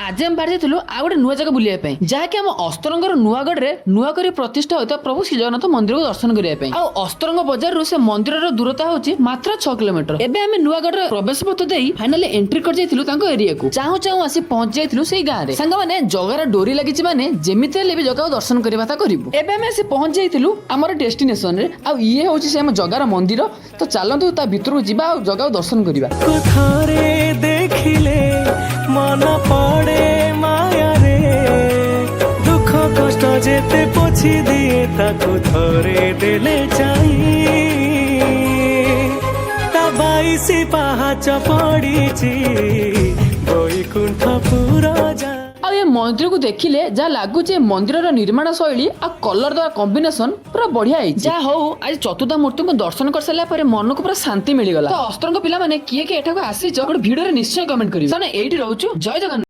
आज हम बाहर जाइलु आ गोटे नुआ जगह बुलिया पे जहाँकि आम अस्तरंगर नुआगढ़ रे नुआ करी प्रतिष्ठा होता प्रभु श्री जगन्नाथ मंदिर को दर्शन करने पे आ अस्तरंग बाजार रु से मंदिर दूरता होची मात्र 6 किलोमीटर। एबे हमें नुआगढ़ रे प्रवेश पथ देई फाइनली एंट्री कर जाइलु तांको एरिया को चाहू चाहू आसी पहुंच जाइलु सेई गां रे संग माने जगार डोरी लागिची माने जेमिते ले भी जगह दर्शन करबा ता करिवु। एबे हमें आसी पहुंच जाइलु हमर डेस्टिनेशन रे आ ये होची से हम जगार मंदिर तो चलंतु ता भीतर को जिबा आ जगह दर्शन करबा। कोथारे देखिले मन पड़े माया रे दुख कष्ट जेते पोछि दिए ताको थरे देले चाहिए ता बाईसी पाहाच पड़ीची बैकुंठपुर जा। आ ये मंदिर को देखिले जहाँ लगुचे मंदिर निर्माण शैली आ कलर द्वारा कॉम्बिनेशन पूरा बढ़िया है। जहाँ हो आज चतुर्था मूर्ति को दर्शन कर सारा पर मन को पूरा शांति मिलगला। तो अस्त्रंग पिला माने किए के एठाको आसी वीडियो रे निश्चय कमेंट करिवे। एठी रहउछु जय जगन्नाथ।